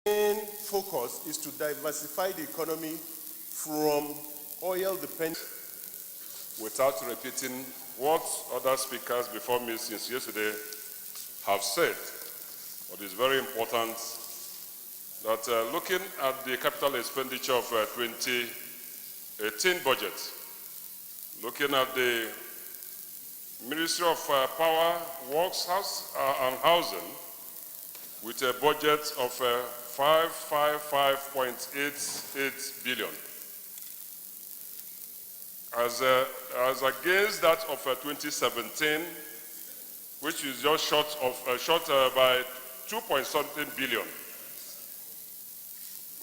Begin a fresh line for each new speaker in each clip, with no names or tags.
main focus is to diversify the economy from oil dependence.
Without repeating what other speakers before me since yesterday have said, what is very important that looking at the capital expenditure of 2018 budget, looking at the Ministry of Power, Works, and Housing with a budget of 555.88 billion. As against that of 2017, which is just short by 2-something billion.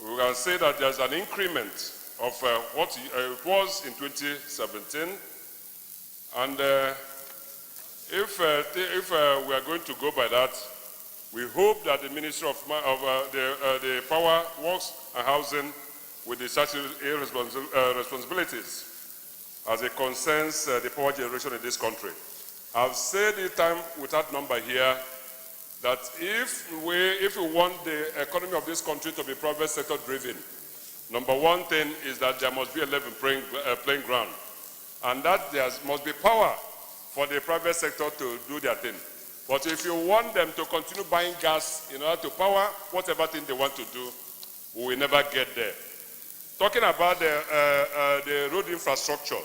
We can say that there's an increment of what it was in 2017, and if we are going to go by that, we hope that the Ministry of the Power, Works and Housing, with the statutory responsibilities as it concerns the power generation in this country. I've said it time without number here that if we want the economy of this country to be private sector driven, number one thing is that there must be a level playing ground, and that there must be power for the private sector to do their thing. But if you want them to continue buying gas in order to power whatever thing they want to do, we will never get there. Talking about the road infrastructure,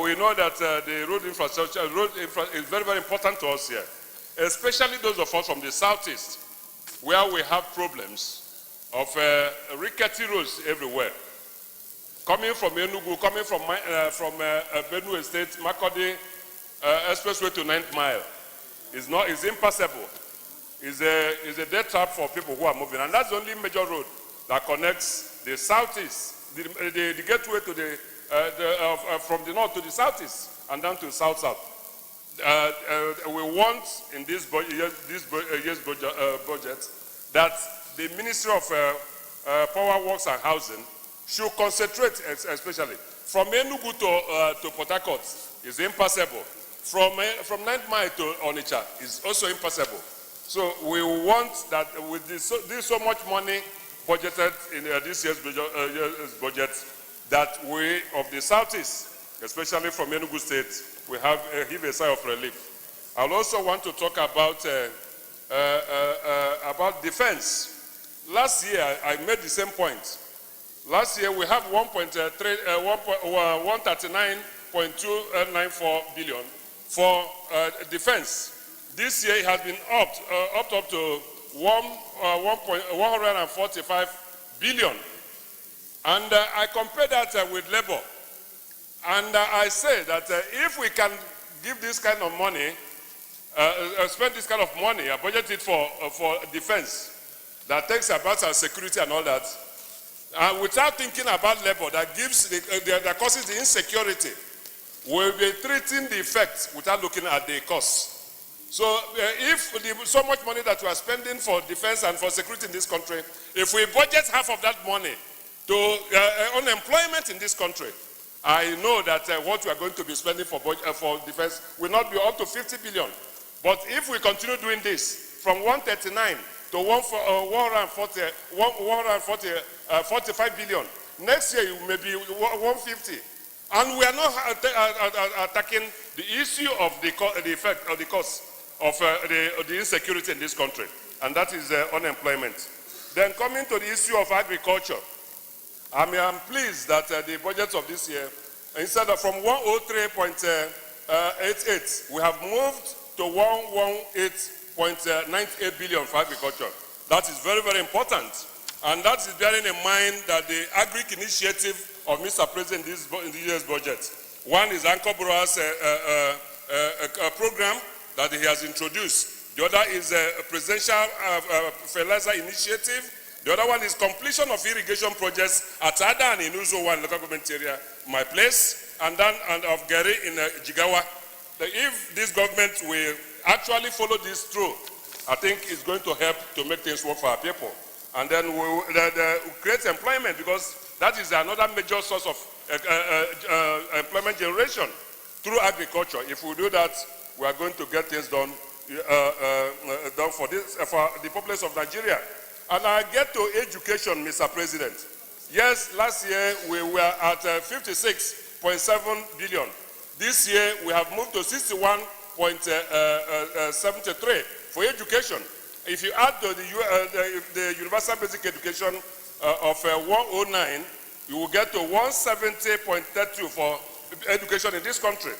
we know that the road infrastructure is very, very important to us here, especially those of us from the southeast, where we have problems of rickety roads everywhere. Coming from Enugu, coming from Benue State, Makodi Expressway to 9th Mile is impassable. Is a death trap for people who are moving, and that's the only major road that connects the southeast, the gateway to from the north to the southeast and down to the south-south. We want in this year's budget that the Ministry of Power, Works and Housing should concentrate, especially from Enugu to Port Harcourt is impassable. From 9th Mile to Onitsha is also impassable. So we want that with this so much money budgeted in this year's budget, that we of the southeast, especially from Enugu State, we have give a sigh of relief. I also want to talk about defense. Last year, I made the same point. Last year, we have 139.294 billion for defense. This year, it has been upped to 145 billion. And I compare that with labor. And I say that if we can give this kind of money, spend this kind of money, budget it for defense, that takes about our security and all that, without thinking about labor that causes the insecurity, we'll be treating the effects without looking at the costs. So if so much money that we are spending for defense and for security in this country, if we budget half of that money to unemployment in this country, I know that what we are going to be spending for defense will not be up to 50 billion. But if we continue doing this from 139 to 145 billion, next year it may be 150. And we are not attacking the issue of the effect of the cost of the insecurity in this country, and that is unemployment. Then coming to the issue of agriculture, I am pleased that the budget of this year, instead of from 103.88, we have moved to 118.98 billion for agriculture. That is very, very important. And that is bearing in mind that the agric initiative of Mr. President in this year's budget. One is Anchor Bora's program that he has introduced. The other is a presidential fertilizer initiative. The other one is completion of irrigation projects at Ada and in Uzo one local government area, my place, and of Gary in Jigawa. If this government will actually follow this through, I think it's going to help to make things work for our people. And then we'll create employment, because that is another major source of employment generation through agriculture. If we do that, we are going to get things done for the populace of Nigeria. And I get to education, Mr. President. Yes, last year we were at 56.7 billion. This year we have moved to 61.73 for education. If you add to the universal basic education of 109, you will get to 170.32 for education in this country.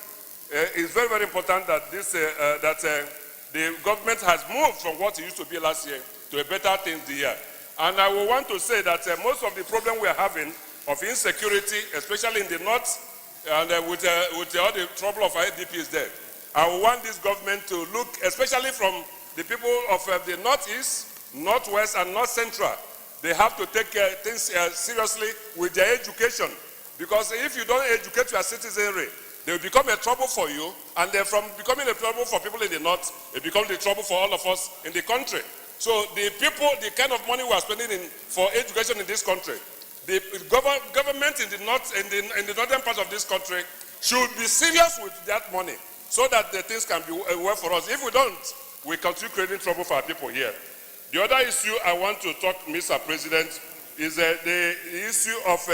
It's very, very important that the government has moved from what it used to be last year to a better thing this year. And I will want to say that most of the problem we are having of insecurity, especially in the north, and with all the trouble of IDPs there, I want this government to look, especially from the people of the northeast, northwest, and north central. They have to take things seriously with their education. Because if you don't educate your citizenry, they will become a trouble for you, and then from becoming a trouble for people in the north, it becomes a trouble for all of us in the country. So the people, the kind of money we are spending for education in this country, the government in the north, in the northern part of this country, should be serious with that money, so that the things can be well for us. If we don't, we continue creating trouble for our people here. The other issue I want to talk, Mr. President, is the issue of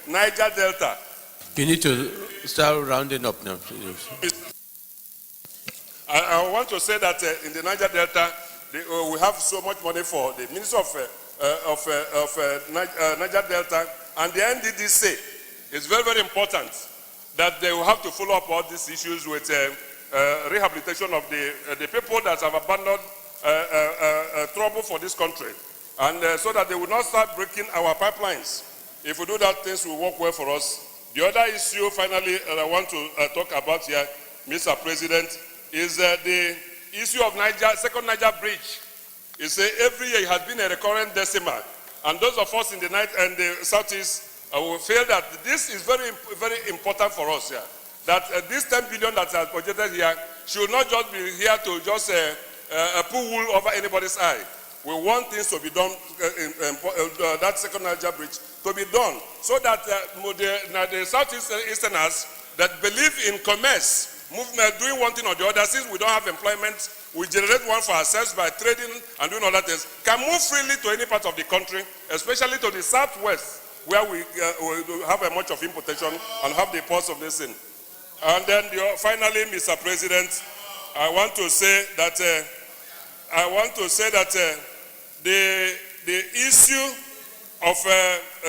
Niger Delta.
You need to start rounding up now, please.
I want to say that in the Niger Delta, we have so much money for the Minister of Niger Delta and the NDDC. It's very, very important that they will have to follow up all these issues with rehabilitation of the people that have abandoned trouble for this country, and so that they will not start breaking our pipelines. If we do that, things will work well for us. The other issue, finally, that I want to talk about here, Mr. President, is the issue of second Niger bridge. It's every year it has been a recurrent decimal, and those of us in the night and the southeast will feel that this is very, very important for us here. That this 10 billion that is projected here should not just be here to just pull wool over anybody's eye. We want things to be done, that second Niger bridge to be done, so that the Southeasterners that believe in commerce, movement, doing one thing or the other, since we don't have employment, we generate one for ourselves by trading and doing other things, can move freely to any part of the country, especially to the southwest, where we have a much of importation and have the ports of this thing. And then finally, Mr. President, I want to say that the issue of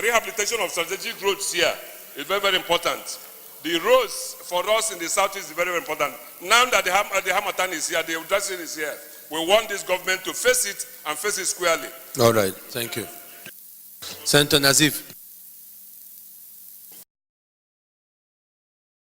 rehabilitation of strategic roads here is very, very important. The roads for us in the southeast is very, very important. Now that the Hamatan is here, the Utazi is here, we want this government to face it and face it squarely.
All right, thank you. Senator Nazif.